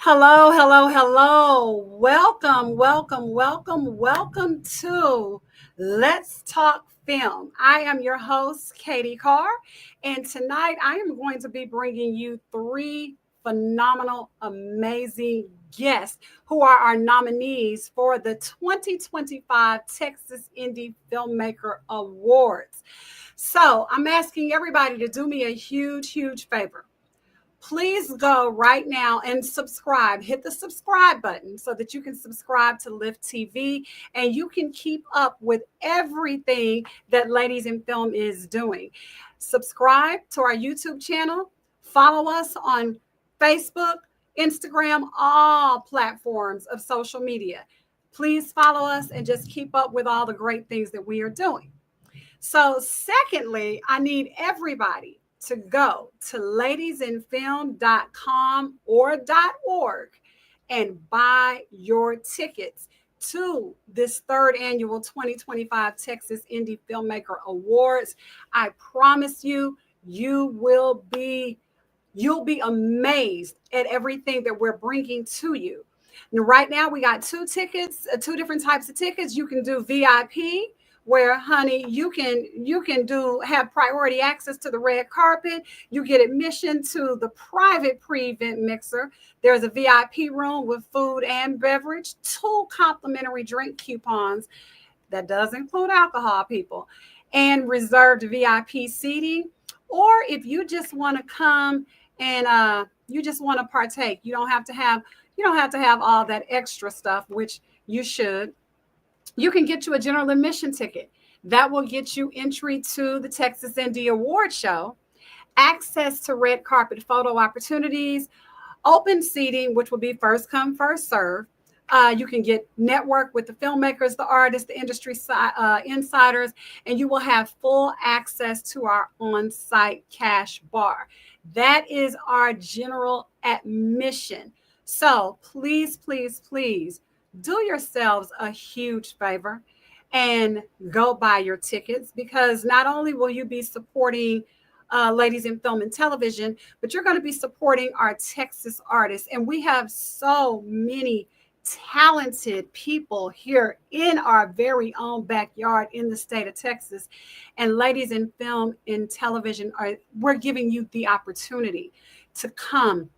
Hello, hello, hello. Welcome to Let's Talk Film. I am your host, KayDee Carr, and tonight I am going to be bringing you three phenomenal, amazing guests who are our nominees for the 2025 Texas Indie Filmmaker Awards. So I'm asking everybody to do me a huge favor. Please go right now and subscribe. Hit the subscribe button so that you can subscribe to Lift TV and you can keep up with everything that Ladies in Film is doing. Subscribe to our YouTube channel. Follow us on Facebook, Instagram, all platforms of social media. Please follow us and just keep up with all the great things that we are doing. So, secondly, I need everybody to go to ladiesinfilm.com or .org and buy your tickets to this third annual 2025 Texas Indie Filmmaker Awards. I promise you, you'll be amazed at everything that we're bringing to you. And right now, we got two different types of tickets. You can do VIP, where honey you can have priority access to the red carpet. You get admission to the private pre-event mixer. There's a VIP room with food and beverage, 2 complimentary drink coupons that does include alcohol, people, and reserved VIP seating. Or if you just want to come and you just want to partake, you don't have to have all that extra stuff, which you should. You can get you a general admission ticket. That will get you entry to the Texas Indie Award Show, access to red carpet photo opportunities, open seating, which will be first come, first serve. You can get network with the filmmakers, the artists, the industry insiders, and you will have full access to our on-site cash bar. That is our general admission. So please do yourselves a huge favor and go buy your tickets, because not only will you be supporting Ladies in Film and Television, but you're going to be supporting our Texas artists. And we have so many talented people here in our very own backyard in the state of Texas. And Ladies in Film and Television, we're giving you the opportunity to come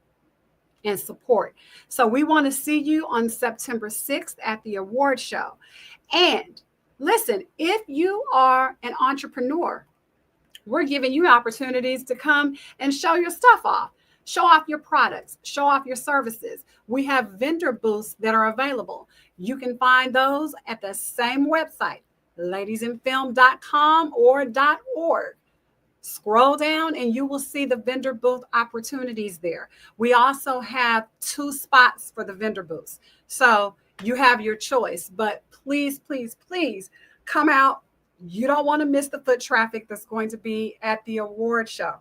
and support. So we want to see you on September 6th at the award show. And listen, if you are an entrepreneur, we're giving you opportunities to come and show your stuff off, show off your products, show off your services. We have vendor booths that are available. You can find those at the same website, ladiesinfilm.com or .org. Scroll down and you will see the vendor booth opportunities there. We also have 2 spots for the vendor booths. So you have your choice, but please come out. You don't want to miss the foot traffic that's going to be at the award show.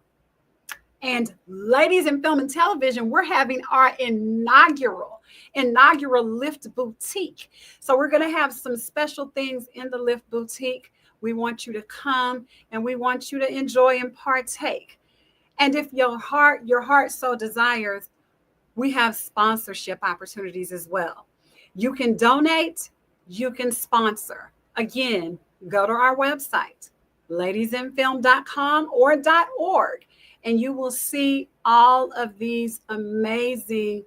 And Ladies in Film and Television, we're having our inaugural Lift Boutique. So we're going to have some special things in the Lift Boutique. We want you to come and we want you to enjoy and partake. And if your heart so desires, we have sponsorship opportunities as well. You can donate, you can sponsor. Again, go to our website, ladiesinfilm.com or .org, and you will see all of these amazing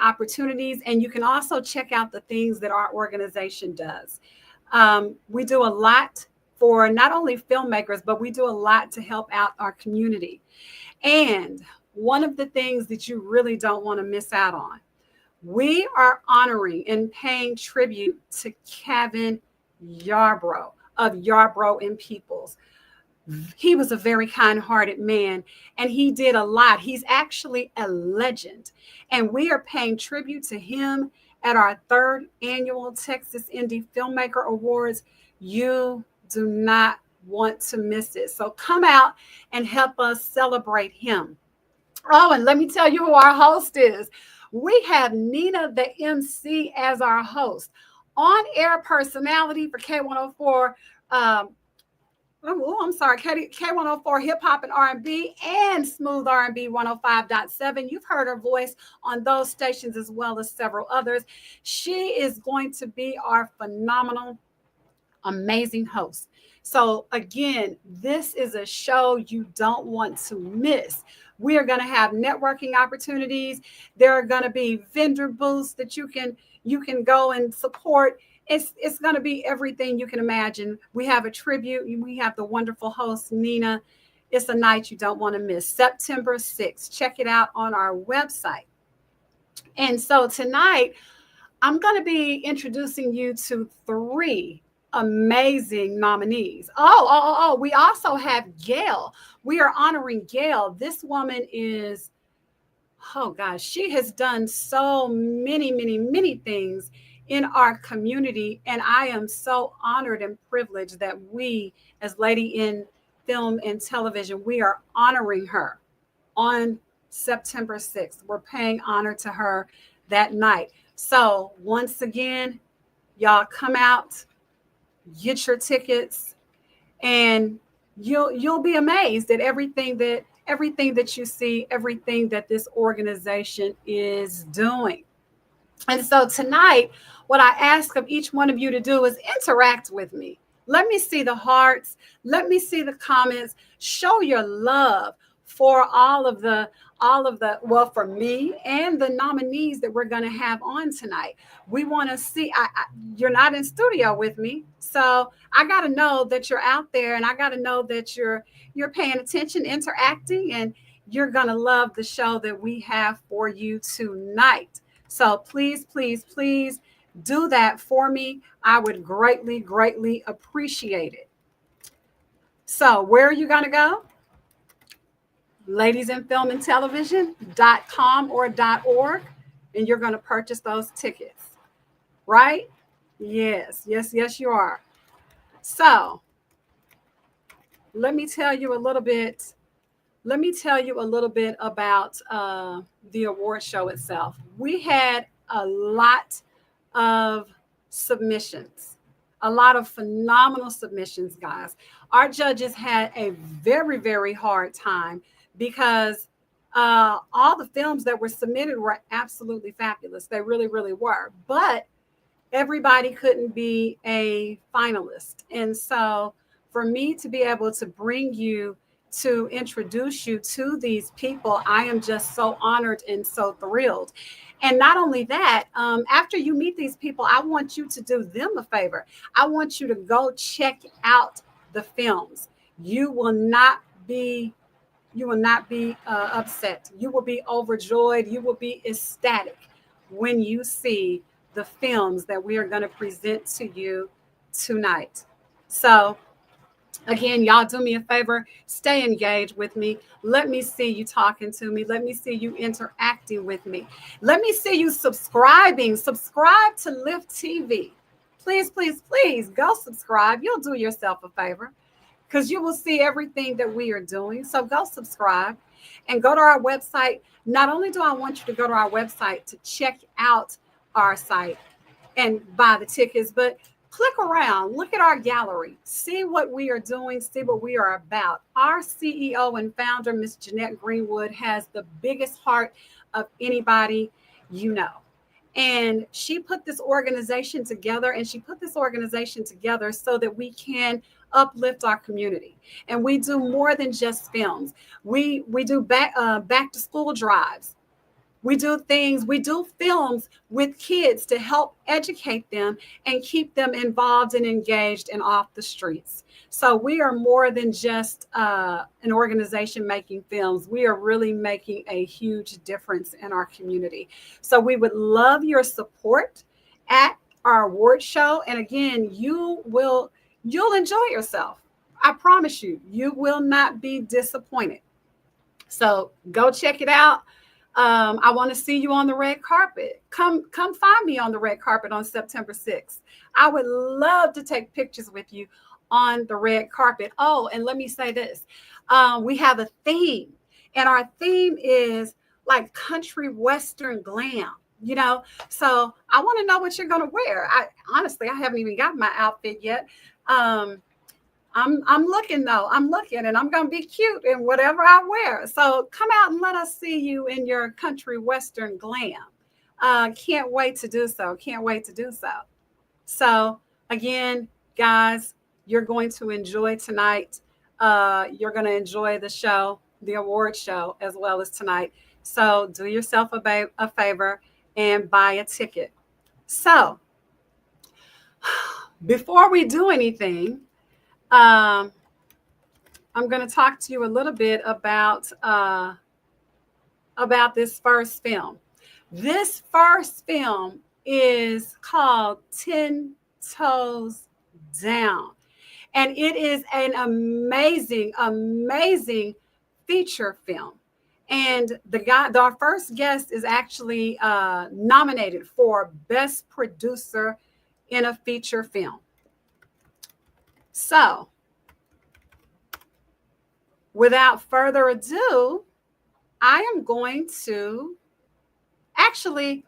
opportunities. And you can also check out the things that our organization does. We do a lot for not only filmmakers, but we do a lot to help out our community. And one of the things that you really don't want to miss out on, we are honoring and paying tribute to Kevin Yarbrough of Yarbrough and Peoples. He was a very kind-hearted man, and he did a lot. He's actually a legend, and we are paying tribute to him at our 3rd annual Texas Indie Filmmaker Awards. You do not want to miss it. So come out and help us celebrate him. Oh, and let me tell you who our host is. We have Nina, the MC, as our host. On-air personality for K104 I'm sorry, K104 Hip Hop and R&B and Smooth R&B 105.7. You've heard her voice on those stations as well as several others. She is going to be our phenomenal, amazing host. So, again, this is a show you don't want to miss. We are going to have networking opportunities. There are going to be vendor booths that you can go and support. It's going to be everything you can imagine. We have a tribute. We have the wonderful host Nina. It's a night you don't want to miss. September 6th. Check it out on our website. And so tonight I'm going to be introducing you to three amazing nominees. We also have Gail. We are honoring Gail. This woman is, oh gosh, she has done so many, many, many things in our community. And I am so honored and privileged that we, as Lady in Film and Television, we are honoring her on September 6th. We're paying honor to her that night. So once again, y'all come out, get your tickets, and you'll be amazed at everything that you see, everything that this organization is doing. And so tonight, what I ask of each one of you to do is interact with me. Let me see the hearts. Let me see the comments. Show your love for well, for me and the nominees that we're going to have on tonight. We want to see, you're not in studio with me. So I got to know that you're out there, and I got to know that you're paying attention, interacting, and you're going to love the show that we have for you tonight. So please, please, please do that for me. I would greatly, greatly appreciate it. So where are you going to go? ladiesinfilmandtelevision.com or .org, and you're going to purchase those tickets, right? Yes, yes, yes, you are. So let me tell you a little bit. Let me tell you a little bit about the award show itself. We had a lot of submissions, a lot of phenomenal submissions, guys. Our judges had a very, very hard time because all the films that were submitted were absolutely fabulous. They really, really were. But everybody couldn't be a finalist. And so for me to be able to bring you, to introduce you to these people, I am just so honored and so thrilled. And not only that, after you meet these people, I want you to do them a favor. I want you to go check out the films. You will not be upset. You will be overjoyed. You will be ecstatic when you see the films that we are going to present to you tonight. So again, y'all do me a favor, stay engaged with me. Let me see you talking to me. Let me see you interacting with me. Let me see you subscribing. Subscribe to Lift TV. Please, please, please go subscribe. You'll do yourself a favor because you will see everything that we are doing. So go subscribe and go to our website. Not only do I want you to go to our website to check out our site and buy the tickets, but click around, look at our gallery, see what we are doing, see what we are about. Our CEO and founder, Miss Jeanette Greenwood, has the biggest heart of anybody you know. And she put this organization together, so that we can uplift our community. And we do more than just films. We do back to school drives. We do films with kids to help educate them and keep them involved and engaged and off the streets. So we are more than just an organization making films. We are really making a huge difference in our community. So we would love your support at our award show. And again, you'll enjoy yourself. I promise you, you will not be disappointed. So go check it out. I want to see you on the red carpet. Come find me on the red carpet on September 6th. I would love to take pictures with you on the red carpet. Oh, and let me say this. We have a theme, and our theme is like country western glam, So I want to know what you're going to wear. I haven't even got my outfit yet. I'm I'm looking though. I'm looking, and I'm gonna be cute in whatever I wear. So come out and let us see you in your country western glam. Can't wait to do so. Can't wait to do so. So again, guys, you're going to enjoy tonight. You're going to enjoy the show, the award show, as well as tonight. So do yourself a favor and buy a ticket. So before we do anything, um, I'm going to talk to you a little bit about this first film. This first film is called 10 Toes Down. And it is an amazing, amazing feature film. And our first guest is actually nominated for Best Producer in a Feature Film. So, without further ado, I am going to actually,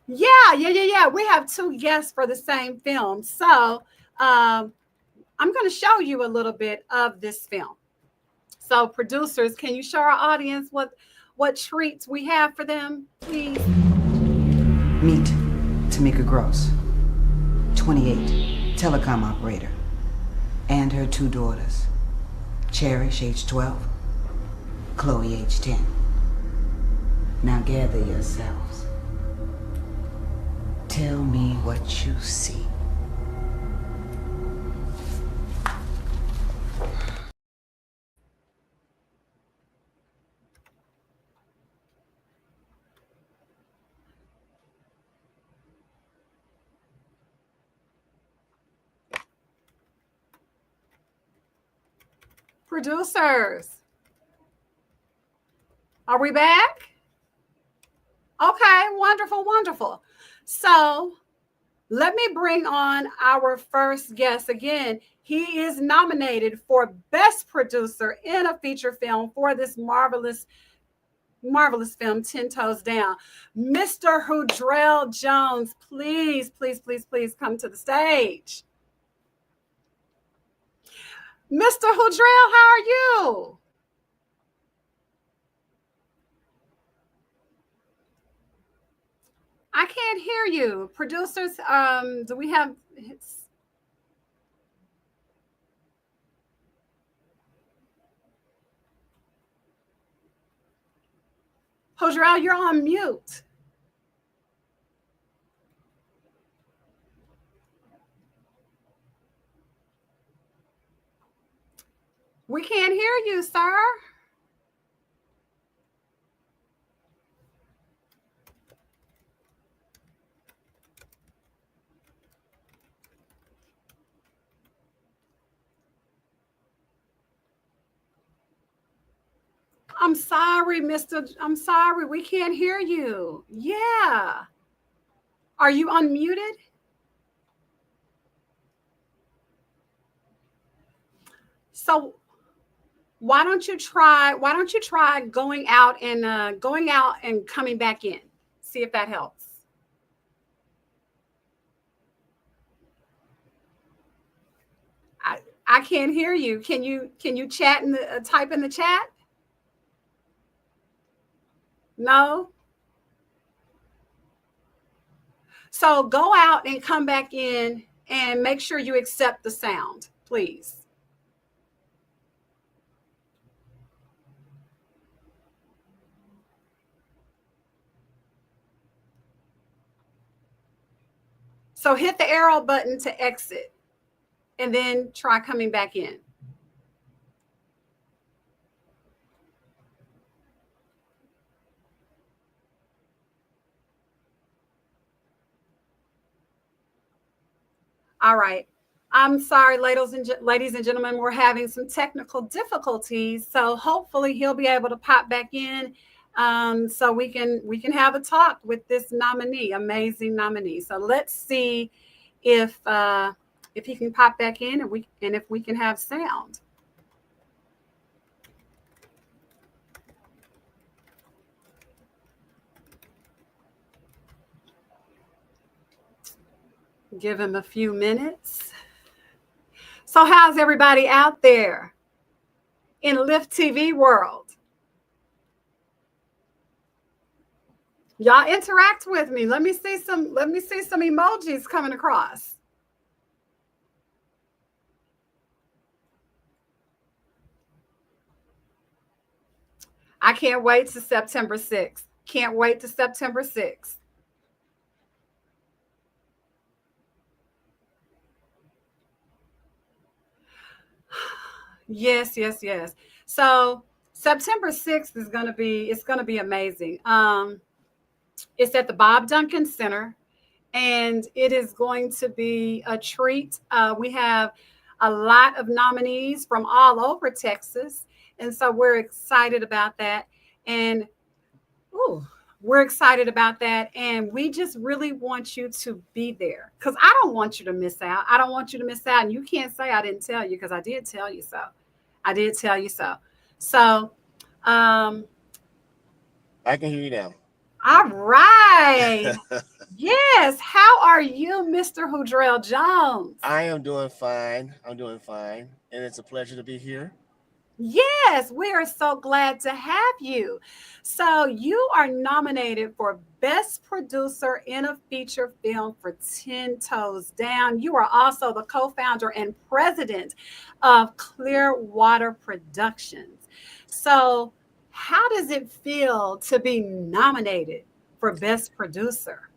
yeah. We have two guests for the same film. So, I'm going to show you a little bit of this film. So, producers, can you show our audience what treats we have for them, please? Meet Tamika Gross, 28, telecom operator, and her two daughters, Cherish, age 12, Chloe, age 10. Now gather yourselves. Tell me what you see. Producers, are we back? Okay, wonderful, wonderful. So let me bring on our first guest again. He is nominated for Best Producer in a Feature Film for this marvelous film, 10 Toes Down. Mr. Hudrell Jones, please come to the stage. Mr. Hudrell, how are you? I can't hear you. Producers, do we have Hudrell, you're on mute. We can't hear you, sir. I'm sorry, I'm sorry, we can't hear you. Yeah. Are you unmuted? So why don't you try going out and coming back in? See if that helps. I can't hear you. Can you chat in the type in the chat? No. So go out and come back in and make sure you accept the sound, please. So hit the arrow button to exit and then try coming back in. All right. I'm sorry, ladies and gentlemen, we're having some technical difficulties. So hopefully he'll be able to pop back in, so we can have a talk with this nominee, amazing nominee. So let's see if he can pop back in and if we can have sound. Give him a few minutes. So how's everybody out there in Lift TV world? Y'all interact with me. Let me see some emojis coming across. I can't wait to September 6th. Can't wait to September 6th. Yes, yes, yes. So September 6th is gonna be amazing. It's at the Bob Duncan Center, and it is going to be a treat. We have a lot of nominees from all over Texas, and so we're excited about that. And ooh, we're excited about that, and we just really want you to be there because I don't want you to miss out. I don't want you to miss out, and you can't say I didn't tell you because I did tell you so. I did tell you so. So, I can hear you now. All right. Yes. How are you, Mr. Hudrell Jones? I am doing fine. I'm doing fine, and it's a pleasure to be here. Yes, we are so glad to have you. So, you are nominated for Best Producer in a Feature Film for 10 Toes Down. You are also the co founder and president of Clearwater Productions. So, how does it feel to be nominated for Best Producer?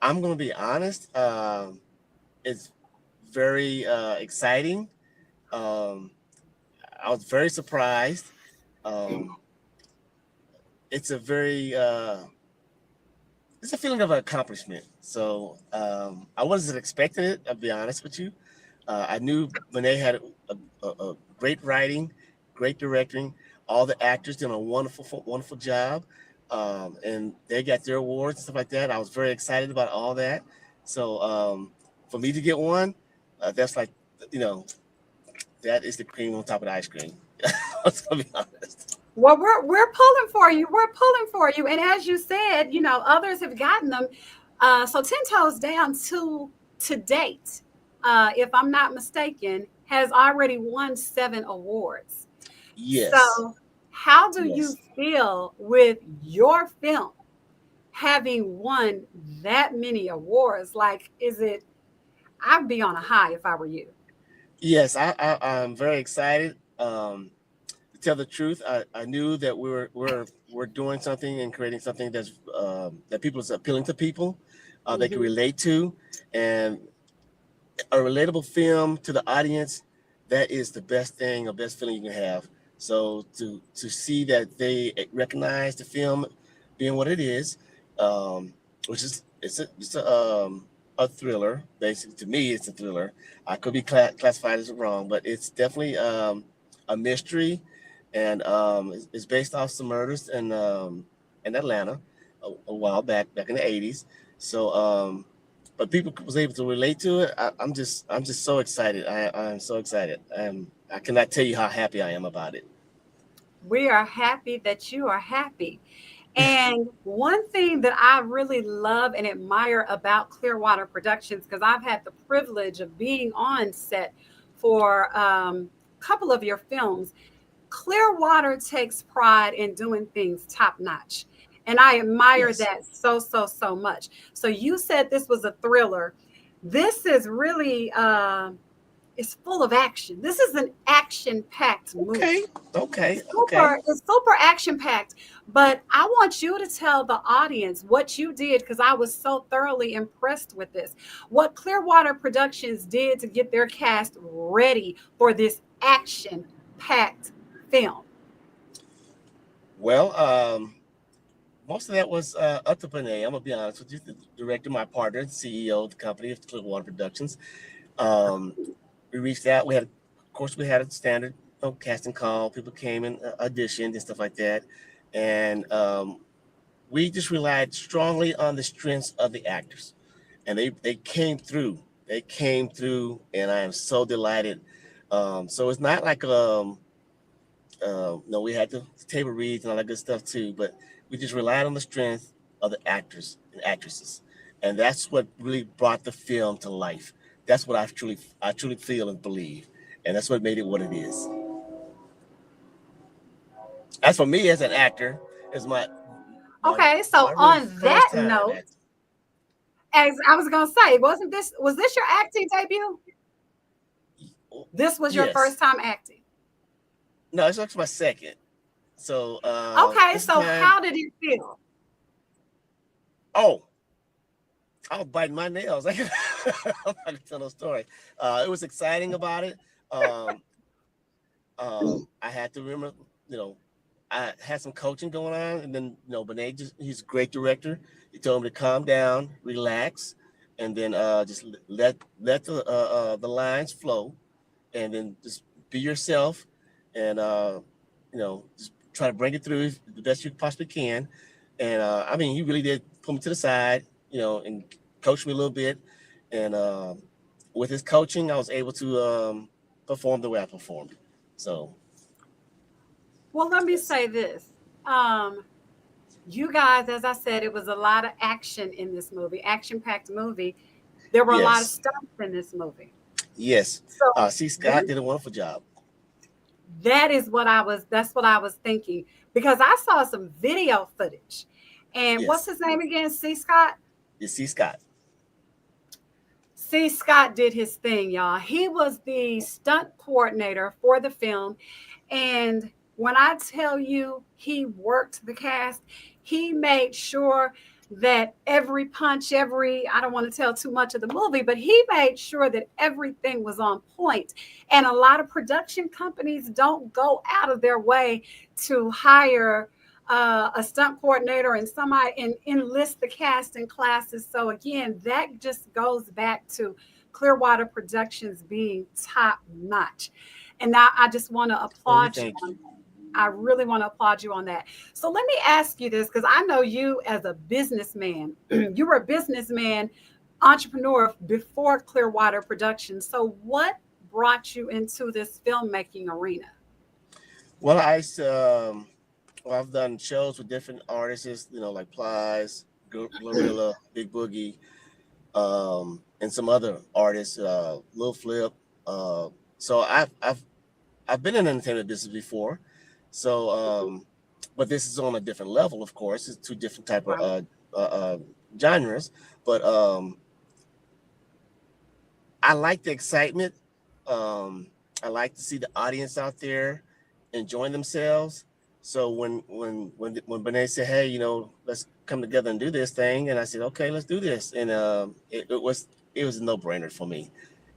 I'm going to be honest. It's very exciting. Um, I was very surprised. It's a very it's a feeling of accomplishment. So I wasn't expecting it. I'll be honest with you. I knew Monet had a great writing, great directing. All the actors did a wonderful job, and they got their awards and stuff like that. I was very excited about all that. So for me to get one, that's like, that is the cream on top of the ice cream. I'm gonna be honest. Well, we're pulling for you. We're pulling for you. And as you said, others have gotten them. So 10 Toes Down to date, if I'm not mistaken, has already won 7 awards. Yes. So how do you feel with your film having won that many awards? Like, I'd be on a high if I were you. Yes, I'm very excited. To tell the truth, I knew that we're doing something and creating something that's that people is appealing to people, they can relate to, and a relatable film to the audience. That is the best thing, or best feeling you can have. So to see that they recognize the film being what it is, which is a thriller. Basically, to me, it's a thriller. I could be classified as wrong, but it's definitely a mystery, and it's based off some murders in Atlanta a while back in the 80s. So but people was able to relate to it. I'm just so excited. I'm so excited. I cannot tell you how happy I am about it. We are happy that you are happy. And one thing that I really love and admire about Clearwater Productions, because I've had the privilege of being on set for a couple of your films, Clearwater takes pride in doing things top notch. And I admire that so much. So you said this was a thriller. This is really it's full of action. This is an action-packed movie. Okay. It's super action-packed. But I want you to tell the audience what you did, because I was so thoroughly impressed with this. What Clearwater Productions did to get their cast ready for this action-packed film. Well, most of that was up to Benet. I'm gonna be honest with you, the director, my partner, CEO of the company of Clearwater Productions. We reached out. We had a standard casting call. People came and auditioned and stuff like that, and we just relied strongly on the strengths of the actors, and they came through. They came through, and I am so delighted. So it's not like no, we had the table reads and all that good stuff too, but we just relied on the strength of the actors and actresses, and that's what really brought the film to life. That's what I truly feel and believe, and that's what made it what it is. As for me as an actor, is my Okay, so my really on that first time note, acting. as I was gonna say, was this your acting debut? This was your Yes. first time acting. No, it's actually my second. So Okay, this so time, how did it feel? oh, I was biting my nails. I'm not gonna tell no story. It was exciting about it. Um, I had to remember, you know, I had some coaching going on, and then Benet he's a great director. He told me to calm down, relax, and then just let the lines flow, and then just be yourself, and just try to bring it through the best you possibly can. And I mean, he really did pull me to the side, and coach me a little bit. And with his coaching, I was able to perform the way I performed. So, Well, let me yes, say this. Um, you guys, as I said, it was a lot of action in this movie, action-packed movie. There were a lot of yes, stunts in this movie. yes. So C. let Scott did a wonderful job. that's what I was thinking because I saw some video footage. And what's Yes, his name again? C. Scott? it's C. Scott. C. Scott did his thing, y'all. He was the stunt coordinator for the film. And when I tell you he worked the cast, he made sure that every punch, I don't want to tell too much of the movie, but he made sure that everything was on point. And a lot of production companies don't go out of their way to hire a stunt coordinator and somebody and enlist the cast in classes. So again, that just goes back to Clearwater Productions being top notch. And now I just want to Well, we applaud you thank on you. that. I really want to applaud you on that. So let me ask you this, because I know you as a businessman, you were a businessman, entrepreneur before Clearwater Productions. So what brought you into this filmmaking arena? Well, I've done shows with different artists, like Plies, Glorilla, Big Boogie, and some other artists, Lil Flip. Uh, so I've been in the entertainment business before. So, but this is on a different level, of course. It's two different type of Right. genres. But I like the excitement. Um, I like to see the audience out there enjoying themselves. So when Benet said, "Hey, let's come together and do this thing," and I said, "Okay, let's do this," and it was a no brainer for me.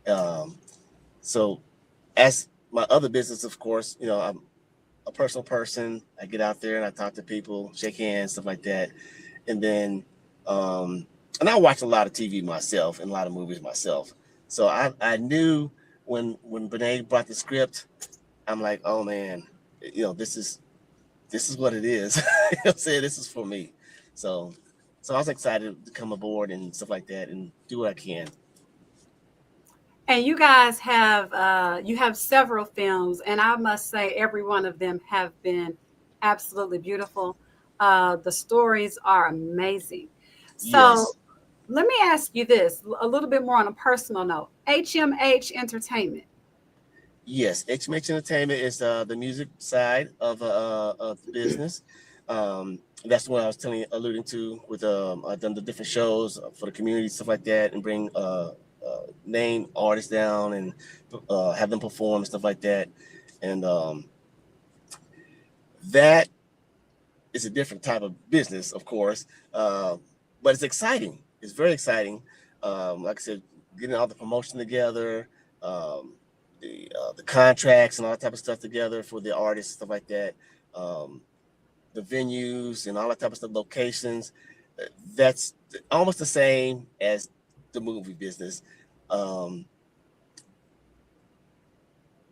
Um, so as my other business, of course, I'm a personal person. I get out there and I talk to people, shake hands, stuff like that, and then and I watch a lot of TV myself and a lot of movies myself. So I knew when Benet brought the script, I'm like, oh man, this is what it is. I'm saying this is for me. So I was excited to come aboard and stuff like that and do what I can. And you guys have you have several films, and I must say every one of them have been absolutely beautiful. The stories are amazing. So Yes. let me ask you this a little bit more on a personal note. HMH Entertainment. Yes, HMH Entertainment is the music side of the business. That's what I was alluding to with I've done the different shows for the community, stuff like that, and bring name artists down and have them perform and stuff like that. And that is a different type of business, of course, but it's exciting. It's very exciting. Like I said, getting all the promotion together. Um, the contracts and all that type of stuff together for the artists, stuff like that. Um, the venues and all that type of stuff, locations. That's almost the same as the movie business. Um,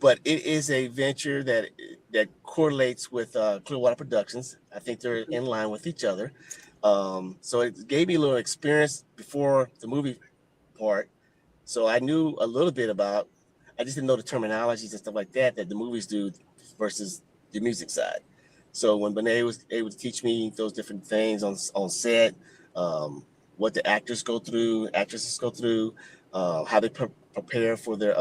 but it is a venture that correlates with Clearwater Productions. I think they're in line with each other. So it gave me a little experience before the movie part. So I knew a little bit about. I just didn't know the terminologies and stuff like that the movies do versus the music side. So when Benet was able to teach me those different things on set, what the actors go through, actresses go through, how they prepare for their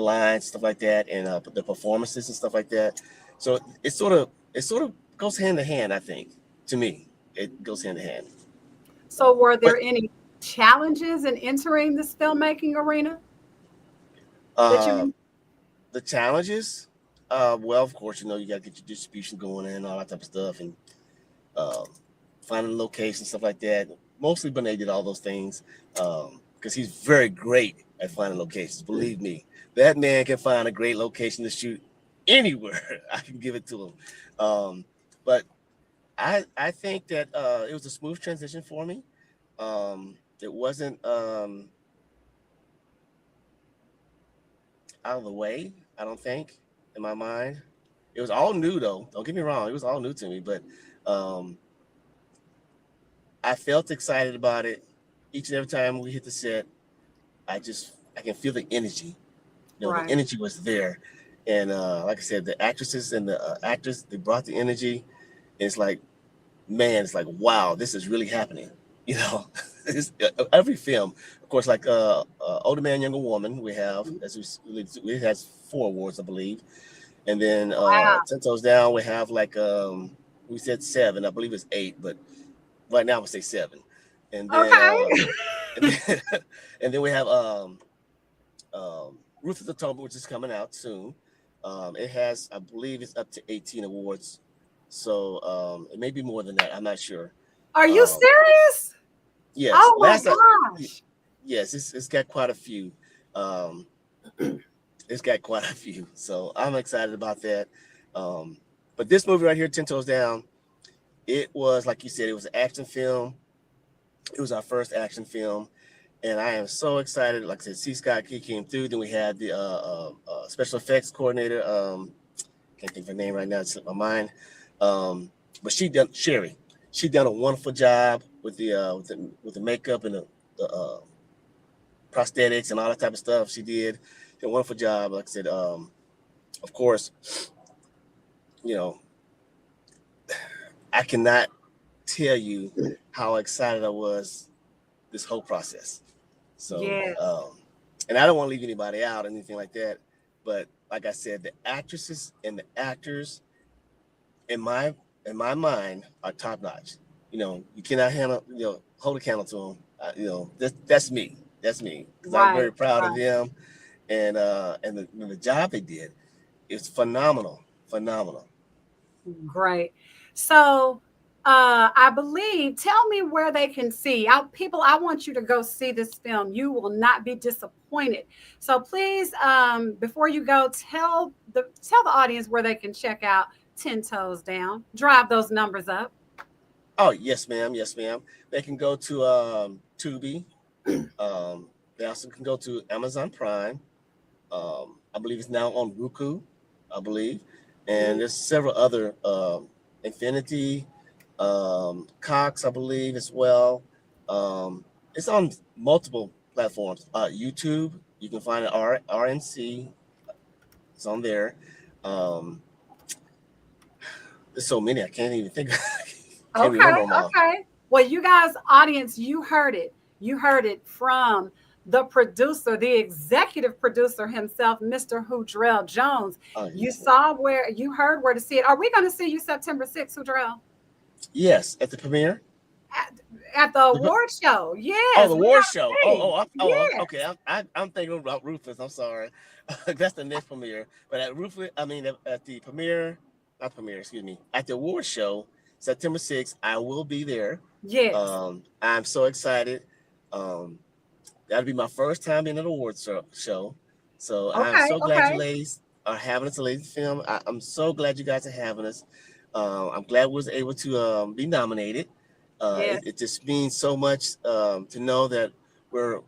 lines, stuff like that, and the performances and stuff like that. So it sort of goes hand in hand. I think, to me, it goes hand in hand. So were But there any challenges in entering this filmmaking arena that uh, you the challenges, well, of course, you know, you got to get your distribution going and all that type of stuff, and um, finding locations, stuff like that. Mostly Benet did all those things because he's very great at finding locations. Believe me, that man can find a great location to shoot anywhere. I can give it to him. But I think that it was a smooth transition for me. It wasn't out of the way, I don't think, in my mind. It was all new though. Don't get me wrong, it was all new to me, but um, I felt excited about it. Each and every time we hit the set, I can feel the energy. You know, the right? energy was there, and like I said, the actresses and the actors, they brought the energy. And it's like, man, it's like, wow, this is really happening. You know, every film, of course, like Older Man, Younger Woman, we have, as we has 4 awards, I believe. And then Wow. 10 Toes Down, we have like, we said 7, I believe it's 8, but right now I'm gonna say 7. And then, Okay. and then, and then we have Ruthless Atonement, which is coming out soon. It has, I believe it's up to 18 awards. So it may be more than that. I'm not sure. Are you Um, serious? yes, Oh my last gosh. yes, it's got quite a few. Um, it's got quite a few. So I'm excited about that. But this movie right here, 10 Toes Down, it was, like you said, it was an action film. It was our first action film. And I am so excited. Like I said, C. Scott Key came through. Then we had the special effects coordinator. Can't think of her name right now. It slipped my mind. But Sherry. She done a wonderful job with the makeup and the prosthetics and all that type of stuff. She did a wonderful job. Like I said, of course, you know, I cannot tell you how excited I was this whole process. So, Yes. and I don't want to leave anybody out or anything like that. But like I said, the actresses and the actors in my mind are top notch. You know, you cannot hold a candle to them. That's me. That's me, because I'm very Right. proud of Right. them, and the job they did is phenomenal. Phenomenal. Great. So I believe, tell me where they can see. I want you to go see this film. You will not be disappointed. So please, before you go, tell the audience where they can check out 10 Toes Down. Drive those numbers up. Oh, yes, ma'am. Yes, ma'am. They can go to Tubi. They also can go to Amazon Prime. I believe it's now on Roku, I believe. And there's several other Infinity, Cox, I believe, as well. It's on multiple platforms. YouTube, you can find it RNC. It's on there. There's so many I can't even think. Can't Okay, remember them all. okay. Well, you guys, audience, you heard it. You heard it from the producer, the executive producer himself, Mr. Hudrell Jones. Oh, You yes, saw where, you heard where to see it. Are we going to see you September 6th, Hudrell? yes, at the premiere. At the award show? Oh, Yes, the we war got to show. see. Yes. Okay. I'm thinking about Ruthless. I'm sorry. That's the next premiere. But at Ruthless, I mean, at the premiere, not premiere, excuse me, at the award show, September 6th, I will be there. Yes. I'm so excited. That'll be my first time in an awards show. So I'm Okay, so glad you okay. ladies are having us, a ladies film. I'm so glad you guys are having us. I'm glad we was able to be nominated. Yes. It just means so much to know that we're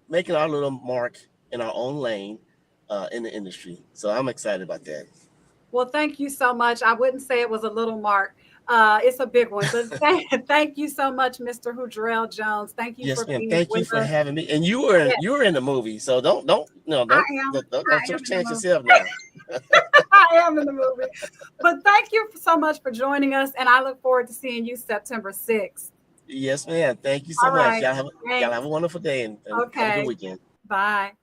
making our little mark in our own lane in the industry. So I'm excited about that. Well, thank you so much. I wouldn't say it was a little mark. It's a big one. But thank you so much, Mr. Hudrell Jones. Thank you for Yes, ma'am. being Thank you with for us. having me. And Yes, you were in the movie, so don't no I don't am. don't, don't, I don't am in the shortchange movie. yourself now. I am in the movie. But thank you so much for joining us. And I look forward to seeing you September 6th. Yes, ma'am. Thank you so All much. right. Y'all have Thanks. a wonderful day and have a good Okay. weekend. Bye.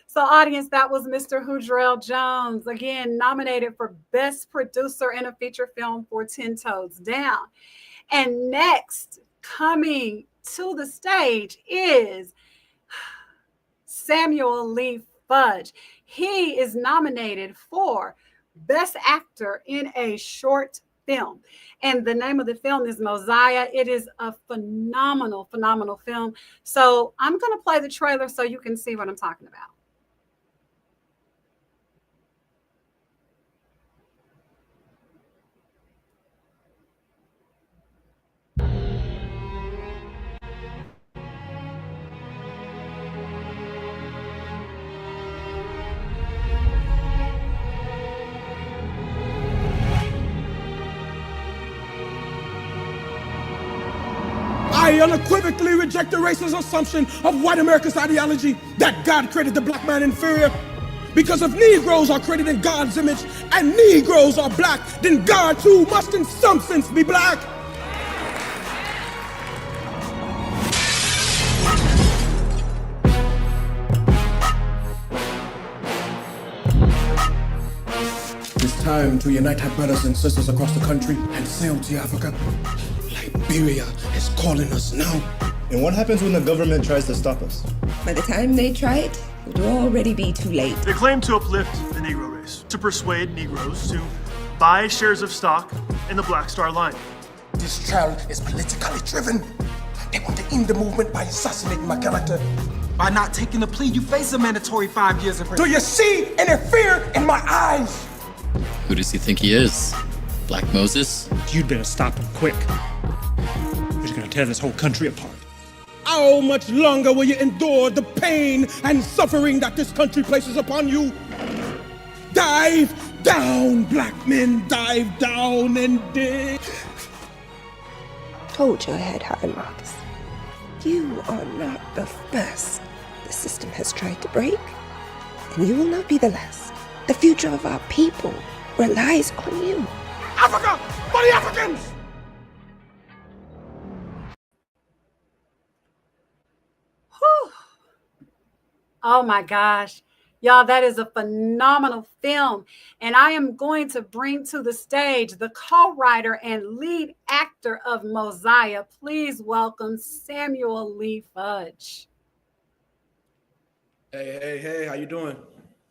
So, audience, that was Mr. Hudrell Jones, again nominated for Best Producer in a Feature Film for 10 Toes Down. And next, coming to the stage is Samuel Lee Fudge. He is nominated for Best Actor in a Short Film. And the name of the film is Mosiah. It is a phenomenal, phenomenal film. So I'm going to play the trailer so you can see what I'm talking about. I unequivocally reject the racist assumption of white America's ideology that God created the black man inferior. Because if Negroes are created in God's image and Negroes are black, then God too must in some sense be black. It's time to unite our brothers and sisters across the country and sail to Africa. Liberia is calling us now. And what happens when the government tries to stop us? By the time they try it, it will already be too late. They claim to uplift the Negro race, to persuade Negroes to buy shares of stock in the Black Star Line. This trial is politically driven. They want to end the movement by assassinating my character. By not taking the plea, you face a mandatory 5 years in prison. Do you see any fear in my eyes? Who does he think he is? Black Moses? You'd better stop him quick. You're gonna tear this whole country apart. How much longer will you endure the pain and suffering that this country places upon you? Dive down, black men, dive down and dig. Hold your head high, Marcus. You are not the first the system has tried to break, and you will not be the last. The future of our people relies on you. Africa for the Africans! Oh my gosh. Y'all, that is a phenomenal film. And I am going to bring to the stage the co-writer and lead actor of Mosiah. Please welcome Samuel Lee Fudge. Hey, how you doing?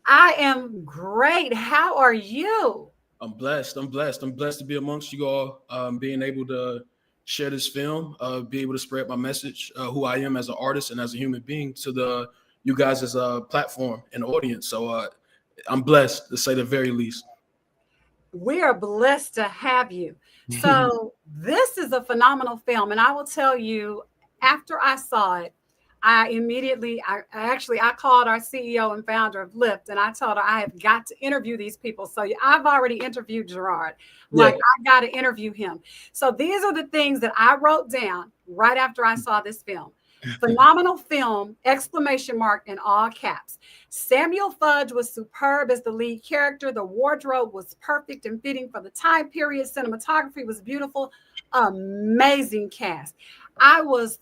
I am great. How are you? I'm blessed to be amongst you all, being able to share this film, be able to spread my message, who I am as an artist and as a human being to you guys as a platform and audience. So I'm blessed, to say the very least. We are blessed to have you. So this is a phenomenal film. And I will tell you, after I saw it, I called our CEO and founder of Lyft, and I told her I have got to interview these people. So I've already interviewed Gerard. I got to interview him. So these are the things that I wrote down right after I saw this film. Phenomenal film, ! In all caps. Samuel Fudge was superb as the lead character. The wardrobe was perfect and fitting for the time period. Cinematography was beautiful. Amazing cast. I was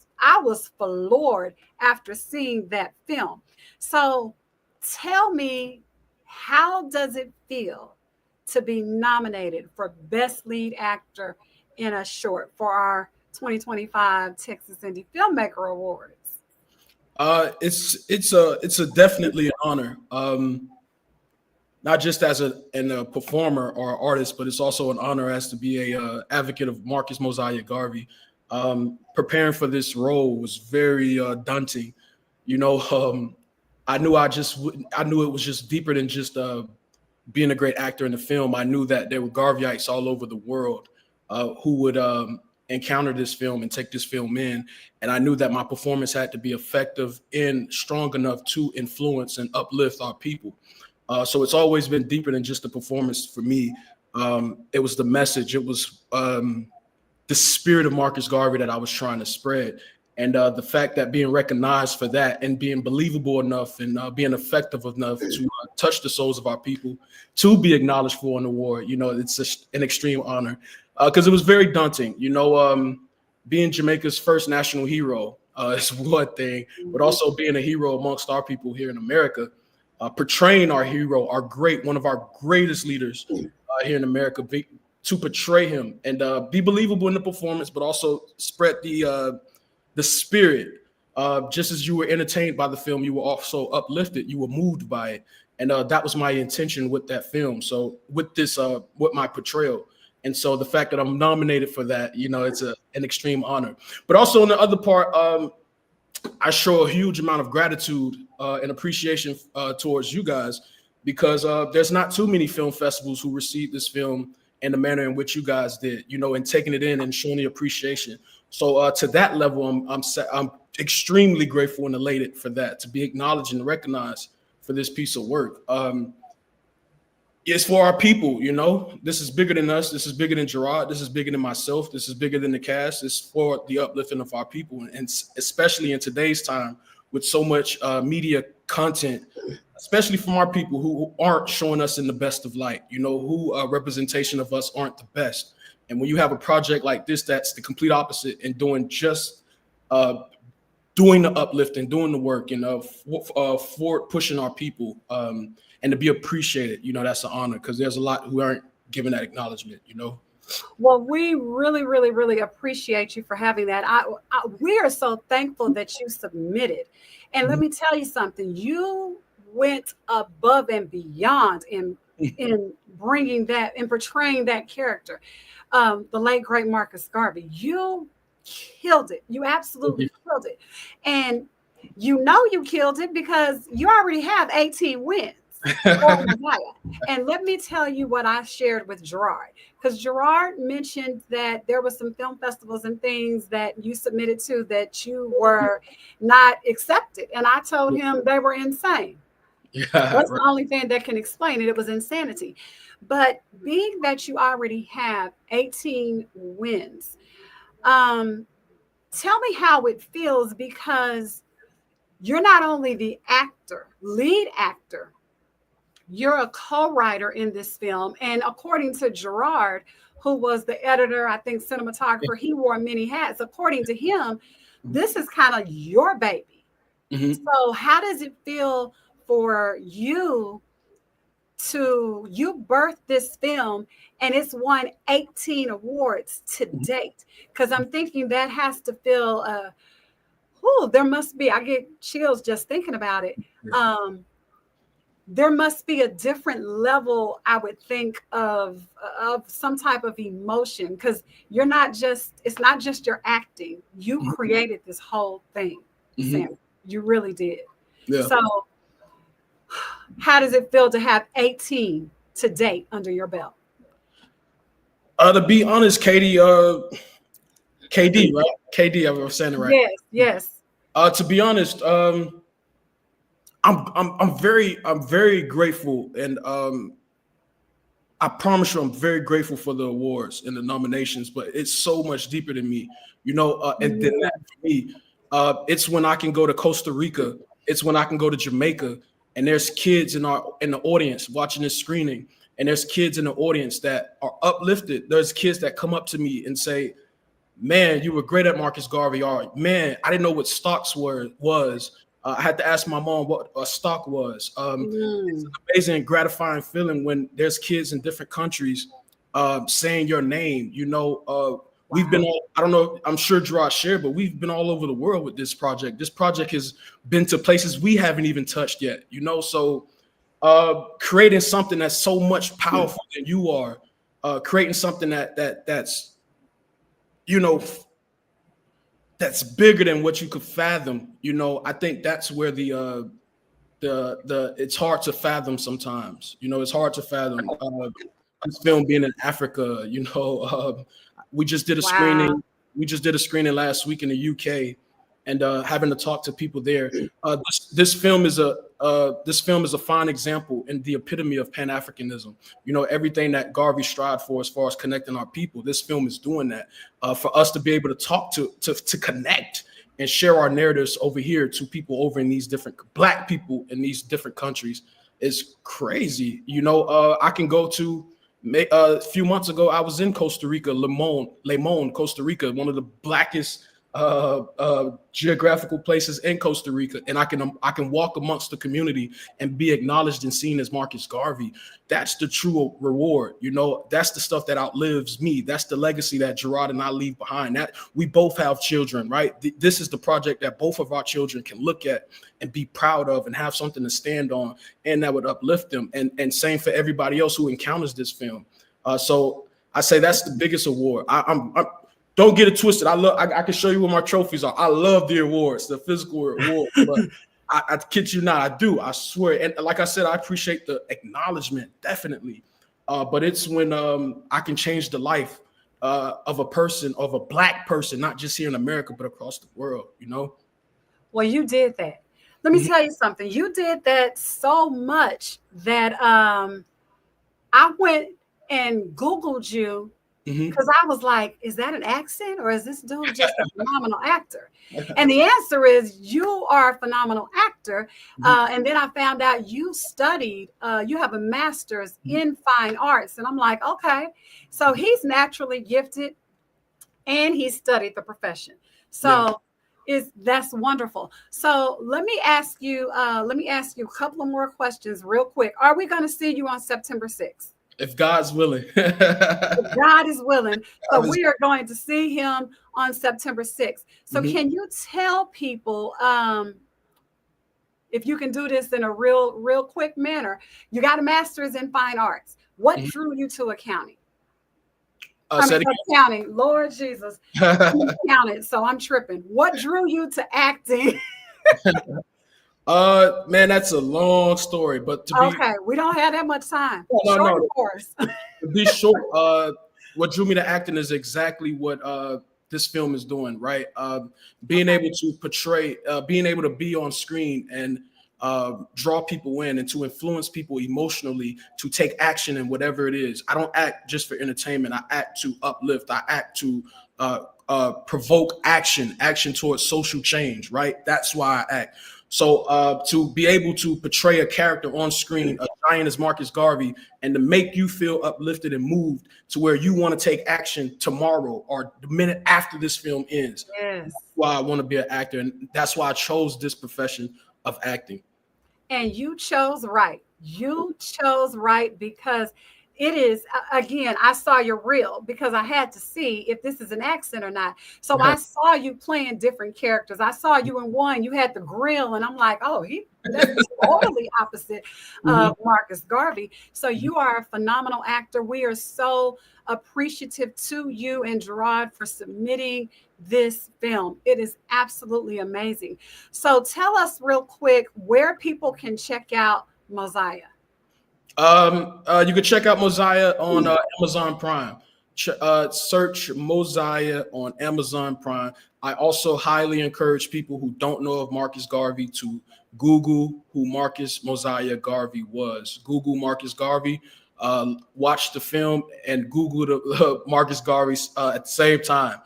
floored after seeing that film. So tell me, how does it feel to be nominated for Best Lead Actor in a Short for our 2025 Texas Indie Filmmaker Awards? It's definitely an honor. Not just as a performer or artist, but it's also an honor as to be a advocate of Marcus Mosiah Garvey. Preparing for this role was very daunting. You know, I knew it was just deeper than just being a great actor in the film. I knew that there were Garveyites all over the world who would encounter this film and take this film in. And I knew that my performance had to be effective and strong enough to influence and uplift our people. So it's always been deeper than just the performance for me. It was the message. It was the spirit of Marcus Garvey that I was trying to spread. And the fact that being recognized for that and being believable enough and being effective enough to touch the souls of our people, to be acknowledged for an award, you know, it's an extreme honor. Because it was very daunting, you know, being Jamaica's first national hero, is one thing, but also being a hero amongst our people here in America, portraying our hero, one of our greatest leaders here in America, to portray him and be believable in the performance, but also spread the spirit. Just as you were entertained by the film, you were also uplifted. You were moved by it, and that was my intention with that film. So with this, with my portrayal, and so the fact that I'm nominated for that, it's an extreme honor. But also on the other part, I show a huge amount of gratitude and appreciation towards you guys, because there's not too many film festivals who receive this film in the manner in which you guys did, and taking it in and showing the appreciation. So to that level, I'm extremely grateful and elated for that, to be acknowledged and recognized for this piece of work. It's for our people, this is bigger than us. This is bigger than Gerard. This is bigger than myself. This is bigger than the cast. It's for the uplifting of our people. And especially in today's time with so much media content, especially from our people who aren't showing us in the best of light, who representation of us aren't the best. And when you have a project like this, that's the complete opposite, and doing just doing the uplifting, doing the work, for pushing our people, and to be appreciated, that's an honor, because there's a lot who aren't given that acknowledgement, Well, we really, really, really appreciate you for having that. We are so thankful that you submitted. And let me tell you something, you went above and beyond in bringing that, in portraying that character. The late, great Marcus Garvey, you killed it. You absolutely killed it. And you killed it because you already have 18 wins. And let me tell you what I shared with Gerard, because Gerard mentioned that there was some film festivals and things that you submitted to that you were not accepted. And I told him they were insane. That's the only thing that can explain it. It was insanity. But being that you already have 18 wins, tell me how it feels, because you're not only the lead actor, you're a co-writer in this film. And according to Gerard, who was the editor, I think cinematographer, he wore many hats. According to him, this is kind of your baby. So how does it feel for you birthed this film and it's won 18 awards to date? Because I'm thinking that has to feel, there must be, I get chills just thinking about it. There must be a different level, I would think, of some type of emotion, because it's not just your acting. You created this whole thing, Sam. You really did. Yeah. So how does it feel to have 18 to date under your belt? To be honest, KayDee, right? KayDee, I was saying it right. Yes. To be honest, I'm very grateful, and I promise you, I'm very grateful for the awards and the nominations. But it's so much deeper than me, and then that for me, it's when I can go to Costa Rica, it's when I can go to Jamaica, and there's kids in the audience watching this screening, and there's kids in the audience that are uplifted. There's kids that come up to me and say, "Man, you were great at Marcus Garvey," or "Man, I didn't know what stocks was." I had to ask my mom what a stock was. It's an amazing and gratifying feeling when there's kids in different countries saying your name. We've been all, I don't know, I'm sure Gerard shared, but we've been all over the world with this project. This project has been to places we haven't even touched yet, So creating something that's so much powerful than you are, creating something that's that's bigger than what you could fathom. I think that's where the it's hard to fathom sometimes. It's hard to fathom this film being in Africa. We just did a screening. We just did a screening last week in the UK, and having to talk to people there. This film is a fine example and the epitome of Pan-Africanism. Everything that Garvey strived for as far as connecting our people, this film is doing that. For us to be able to talk to connect and share our narratives over here to people over in these different Black people in these different countries is crazy. I can go to a few months ago, I was in Costa Rica, Limon, Costa Rica, one of the blackest geographical places in Costa Rica, and I can walk amongst the community and be acknowledged and seen as Marcus Garvey. That's the true reward. You know, that's the stuff that outlives me. That's the legacy that Gerard and I leave behind. That we both have children, right? This is the project that both of our children can look at and be proud of and have something to stand on, and that would uplift them. And same for everybody else who encounters this film. So I say that's the biggest award. I'm don't get it twisted. I can show you what my trophies are. I love the awards, the physical awards, but I kid you not, I do. I swear. And like I said, I appreciate the acknowledgement, definitely. But it's when I can change the life of a person, of a Black person, not just here in America, but across the world, you know? Well, you did that. Let me tell you something. You did that so much that I went and Googled you, because I was like, is that an accent, or is this dude just a phenomenal actor? And the answer is you are a phenomenal actor. And then I found out you studied, you have a master's in fine arts. And I'm like, okay, so he's naturally gifted and he studied the profession. So that's wonderful. So let me ask you a couple of more questions real quick. Are we going to see you on September 6th? If God's willing. If God is willing. So we are going to see him on September 6th. So can you tell people, if you can do this in a real quick manner, you got a master's in fine arts. What drew you to accounting? Accounting, Lord Jesus. Accounting, so I'm tripping. What drew you to acting? Man, that's a long story, but we don't have that much time. No. Of course. To be short, what drew me to acting is exactly what this film is doing, right? Being able to portray, being able to be on screen and draw people in and to influence people emotionally to take action in whatever it is. I don't act just for entertainment. I act to uplift. I act to provoke action towards social change, right? That's why I act. So to be able to portray a character on screen, a giant as Marcus Garvey, and to make you feel uplifted and moved to where you want to take action tomorrow or the minute after this film ends. Yes. That's why I want to be an actor. And that's why I chose this profession of acting. And you chose right. You chose right because it is, again, I saw your reel because I had to see if this is an accent or not. So I saw you playing different characters. I saw you in one, you had the grill, and I'm like, oh, that's totally opposite of Marcus Garvey. So you are a phenomenal actor. We are so appreciative to you and Gerard for submitting this film. It is absolutely amazing. So tell us real quick where people can check out Mosiah. You can check out Mosiah on Amazon Prime. Search Mosiah on Amazon Prime. I also highly encourage people who don't know of Marcus Garvey to Google who Marcus Mosiah Garvey was. Google Marcus Garvey, watch the film, and Google the Marcus Garvey at the same time.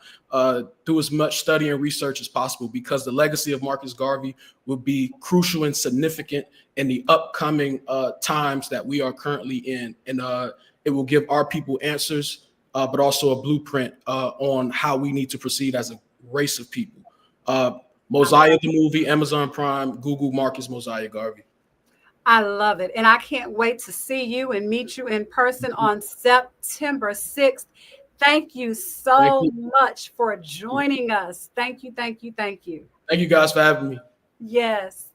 Do as much study and research as possible, because the legacy of Marcus Garvey will be crucial and significant in the upcoming times that we are currently in. And it will give our people answers, but also a blueprint on how we need to proceed as a race of people. Mosiah the movie, Amazon Prime, Google Marcus Mosiah Garvey. I love it. And I can't wait to see you and meet you in person on September 6th. Thank you so much for joining us. Thank you, thank you, thank you. Thank you guys for having me. Yes.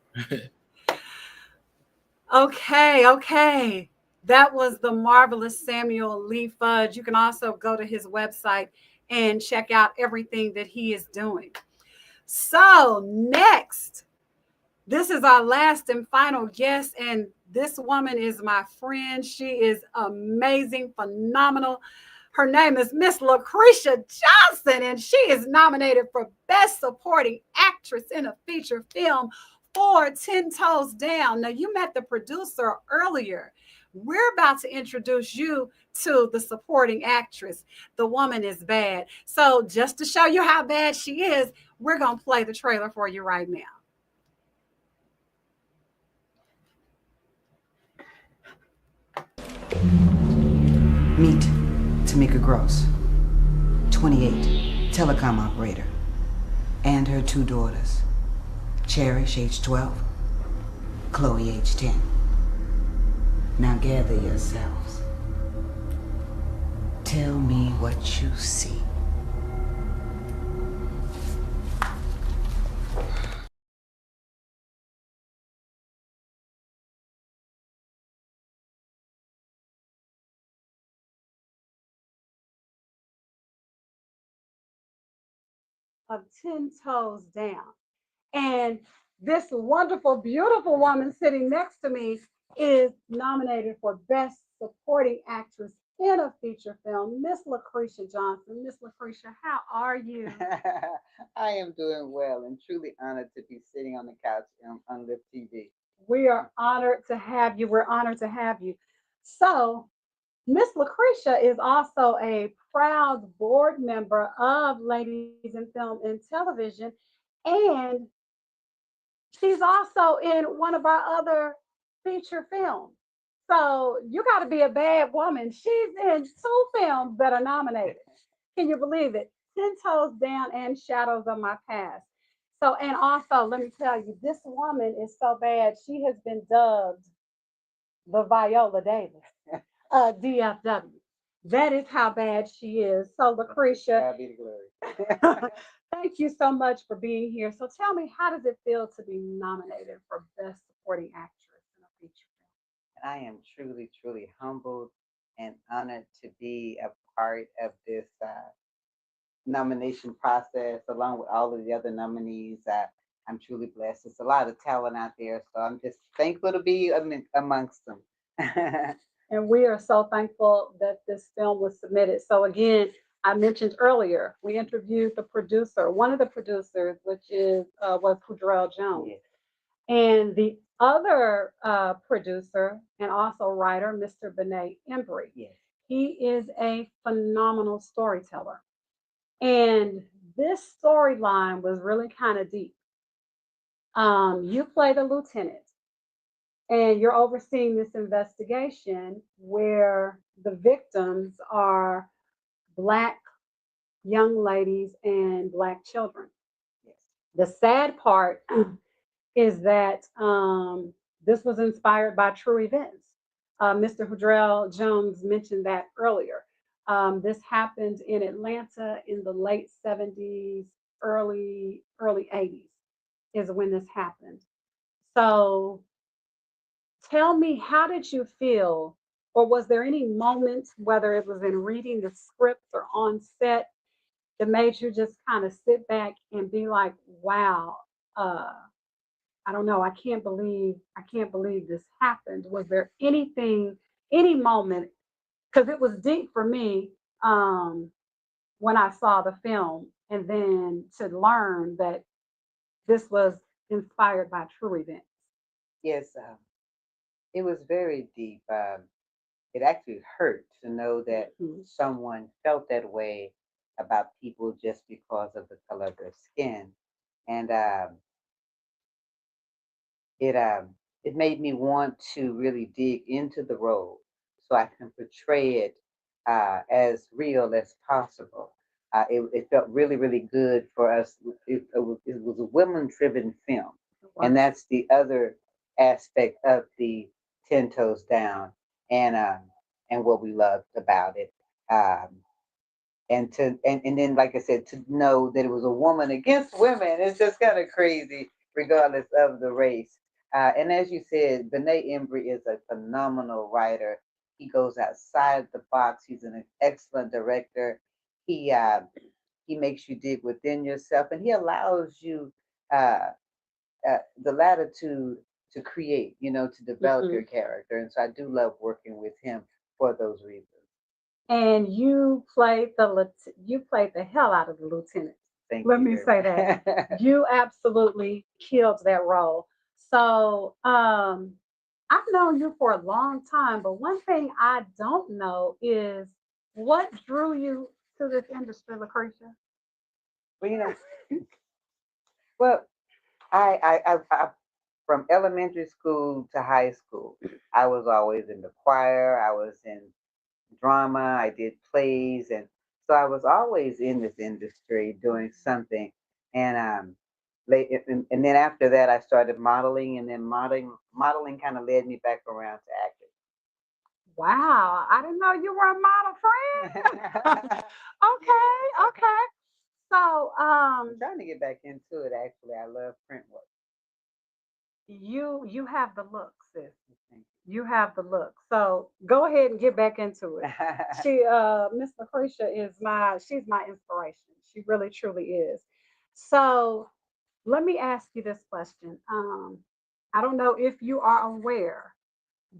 Okay. That was the marvelous Samuel Lee Fudge. You can also go to his website and check out everything that he is doing. So next, this is our last and final guest, and this woman is my friend. She is amazing, phenomenal. Her name is Miss Lucretia Johnson, and she is nominated for Best Supporting Actress in a Feature Film for 10 Toes Down. Now, you met the producer earlier. We're about to introduce you to the supporting actress. The woman is bad. So just to show you how bad she is, we're going to play the trailer for you right now. Meet Tamika Gross, 28, telecom operator. and her 2 daughters, Cherish, age 12, Chloe, age 10. Now gather yourselves. Tell me what you see. Of 10 Toes Down. And this wonderful, beautiful woman sitting next to me is nominated for Best Supporting Actress in a Feature Film, Miss Lucretia Johnson. Miss Lucretia, how are you? I am doing well and truly honored to be sitting on the couch on Live TV. We are honored to have you. We're honored to have you. So, Miss Lucretia is also a proud board member of Ladies in Film and Television, and she's also in one of our other feature films. So you got to be a bad woman. She's in 2 films that are nominated. Can you believe it? 10 Toes Down and Shadows of My Past. So, and also, let me tell you, this woman is so bad. She has been dubbed the Viola Davis, DFW. That is how bad she is. So, Lucretia, God be the glory. thank you so much for being here. So, tell me, how does it feel to be nominated for Best Supporting Actress in a Feature Film? And I am truly, truly humbled and honored to be a part of this nomination process along with all of the other nominees. I'm truly blessed. There's a lot of talent out there, so I'm just thankful to be amongst them. And we are so thankful that this film was submitted. So again, I mentioned earlier, we interviewed the producer, one of the producers, which was Hudrell Jones. Yes. And the other producer and also writer, Mr. Benet Embry. Yes. He is a phenomenal storyteller. And this storyline was really kind of deep. You play the lieutenant, and you're overseeing this investigation where the victims are Black young ladies and Black children. Yes. The sad part is that this was inspired by true events. Mr. Hudrell Jones mentioned that earlier. This happened in Atlanta in the late 70s, early 80s is when this happened. So tell me, how did you feel? Or was there any moment, whether it was in reading the script or on set, that made you just kind of sit back and be like, wow, I don't know, I can't believe this happened. Was there anything, any moment, because it was deep for me when I saw the film, and then to learn that this was inspired by true events. Yes, it was very deep. It actually hurt to know that someone felt that way about people just because of the color of their skin, and it made me want to really dig into the role so I can portray it as real as possible. It felt really, really good for us. It was a women-driven film, and that's the other aspect of the 10 Toes Down, and what we loved about it. And then, like I said, to know that it was a woman against women, it's just kind of crazy, regardless of the race. And as you said, Benet Embry is a phenomenal writer. He goes outside the box. He's an excellent director. He makes you dig within yourself, and he allows you the latitude to create, to develop your character. And so I do love working with him for those reasons. And you played the hell out of the lieutenant. Let me say that. You absolutely killed that role. So I've known you for a long time, but one thing I don't know is what drew you to this industry, Lucretia? Well, well, I from elementary school to high school, I was always in the choir. I was in drama. I did plays, and so I was always in this industry doing something. And and then after that, I started modeling, and then modeling kind of led me back around to acting. Wow, I didn't know you were a model, friend. Okay. So, I'm trying to get back into it. Actually, I love print work. you have the look, sis. You have the look. So go ahead and get back into it. Miss Lucretia she's my inspiration. She really truly is. So let me ask you this question. I don't know if you are aware,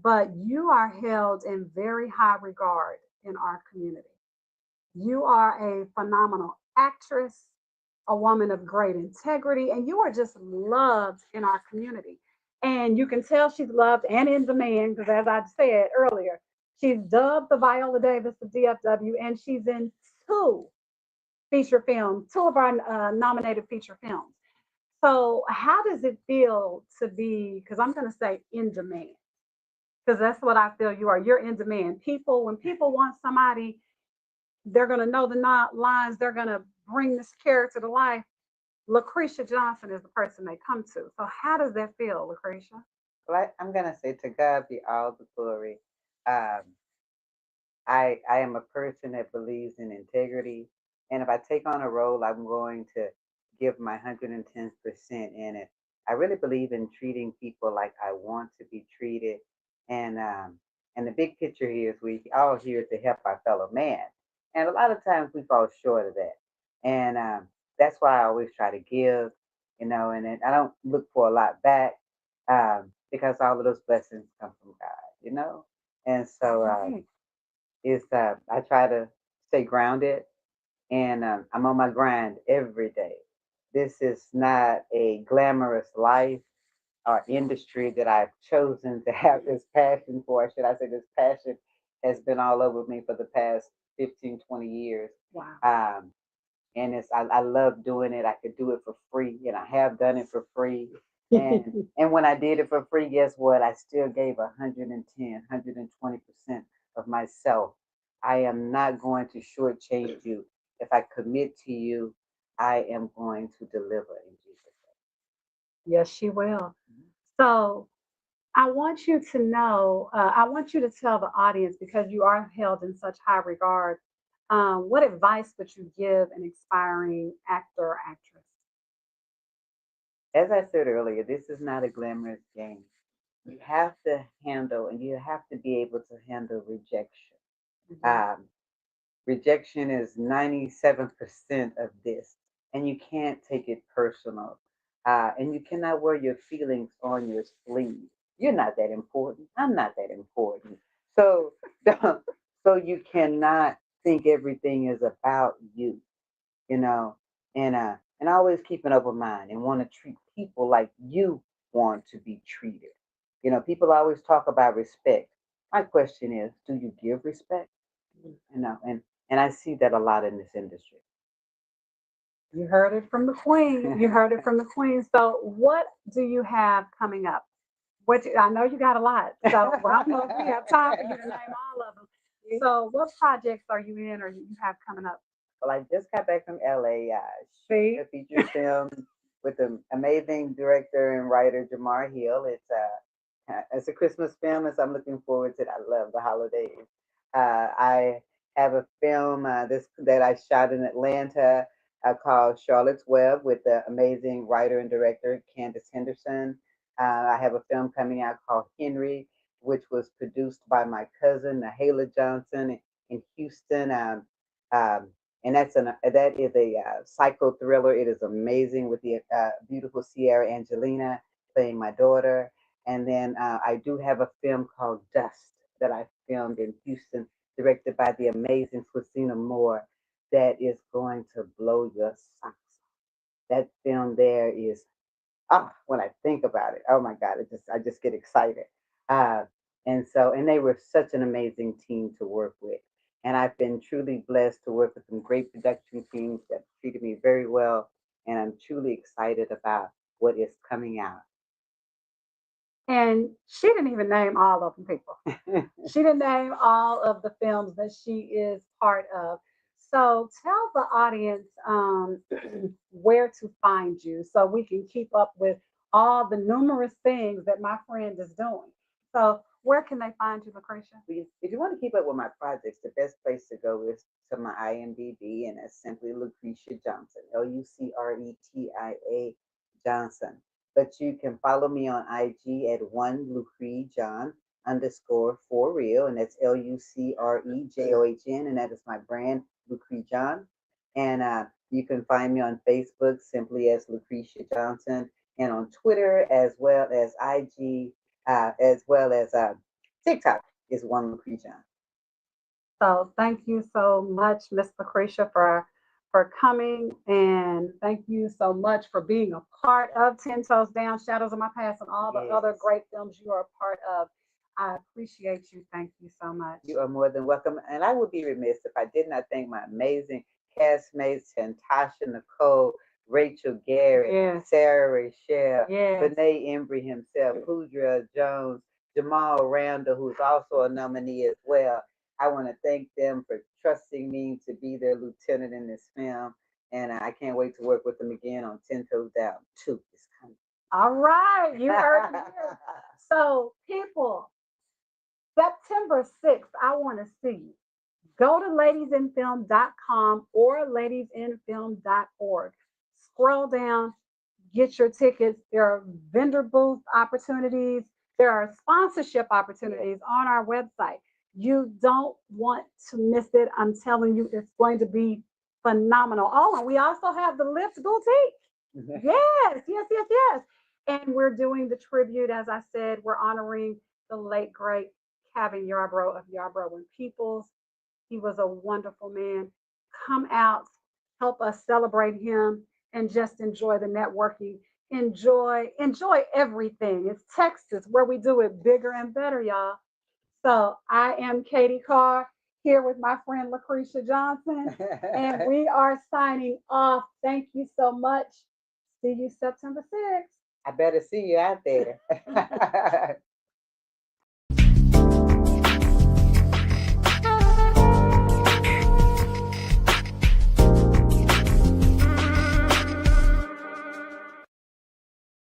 but you are held in very high regard in our community. You are a phenomenal actress, a woman of great integrity, and you are just loved in our community. And you can tell she's loved and in demand because, as I said earlier, she's dubbed the Viola Davis of DFW, and she's in two feature films, two of our nominated feature films. So, how does it feel to be, because I'm going to say in demand, because that's what I feel you are. You're in demand. When people want somebody, they're going to know the lines, they're going to bring this character to life. Lucretia Johnson is the person they come to. So how does that feel, Lucretia? Well, I'm gonna say to God be all the glory. Um, I am a person that believes in integrity, and if I take on a role, I'm going to give my 110% in it. I really believe in treating people like I want to be treated, and the big picture here is we all here to help our fellow man, and a lot of times we fall short of that, and that's why I always try to give, and then I don't look for a lot back, because all of those blessings come from God, and so. Is that I try to stay grounded, and I'm on my grind every day. This is not a glamorous life or industry that I've chosen to have this passion for. Should I say this passion has been all over me for the past 15, 20 years. Wow. And I love doing it. I could do it for free, and I have done it for free. And when I did it for free, guess what? I still gave 110, 120% of myself. I am not going to shortchange you. If I commit to you, I am going to deliver in Jesus' name. Yes, she will. So I want you to know, I want you to tell the audience, because you are held in such high regard, what advice would you give an aspiring actor or actress? As I said earlier, this is not a glamorous game. You have to handle, and you have to be able to handle rejection. Um, Rejection is 97% of this, and you can't take it personal. And you cannot wear your feelings on your sleeve. You're not that important. I'm not that important. So, so you cannot think everything is about you, you know, and always keep an open mind and want to treat people like you want to be treated. People always talk about respect. My question is, do you give respect? And I see that a lot in this industry. You heard it from the queen. You heard it from the queen. So, what do you have coming up? I know you got a lot. So, well, I don't know if we have time for you to name all of them. So, what projects are you in, or you have coming up? Well, I just got back from LA. See? A feature film with the amazing director and writer Jamar Hill. It's a Christmas film, and so I'm looking forward to it. I love the holidays. I have a film that I shot in Atlanta called Charlotte's Web with the amazing writer and director Candace Henderson. I have a film coming out called Henry, which was produced by my cousin Nahala Johnson in Houston. And that is a psycho thriller. It is amazing with the beautiful Sierra Angelina playing my daughter. And then I do have a film called Dust that I filmed in Houston, directed by the amazing Christina Moore, that is going to blow your socks off. That film there is, when I think about it, oh my God, I just get excited. And they were such an amazing team to work with. And I've been truly blessed to work with some great production teams that treated me very well. And I'm truly excited about what is coming out. And she didn't even name all of them, people. She didn't name all of the films that she is part of. So tell the audience where to find you so we can keep up with all the numerous things that my friend is doing. So where can they find you, Lucretia? If you want to keep up with my projects, the best place to go is to my IMDb, and that's simply Lucretia Johnson, Lucretia Johnson. But you can follow me on IG at one Lucrejon _ for real, and that's LUCREJOHN, and that is my brand, Lucrejon. And you can find me on Facebook simply as Lucretia Johnson, and on Twitter as well as IG, as well as TikTok is one Lucretia. So thank you so much, Miss Lucretia, for coming, and thank you so much for being a part of 10 Toes Down, Shadows of My Past, and all the other great films you are a part of. I appreciate you. Thank you so much. You are more than welcome. And I would be remiss if I did not thank my amazing castmates, Tasha Nicole, Rachel Garrett, Sarah Rachelle, Benet Embry himself, Hudrell Jones, Jamal Randall, who's also a nominee as well. I want to thank them for trusting me to be their lieutenant in this film. And I can't wait to work with them again on 10 Toes Down 2. All right. You heard me here. So, people, September 6th, I want to see you. Go to ladiesinfilm.com or ladiesinfilm.org. Scroll down, get your tickets. There are vendor booth opportunities. There are sponsorship opportunities on our website. You don't want to miss it. I'm telling you, it's going to be phenomenal. Oh, and we also have the Lift Boutique. Yes. And we're doing the tribute, as I said, we're honoring the late, great Kevin Yarbrough of Yarbrough and Peoples. He was a wonderful man. Come out, help us celebrate him, and just enjoy the networking. Enjoy everything. It's Texas where we do it bigger and better, y'all. So I am KayDee Carr here with my friend Lucretia Johnson, and we are signing off. Thank you so much. See you September 6th. I better see you out there.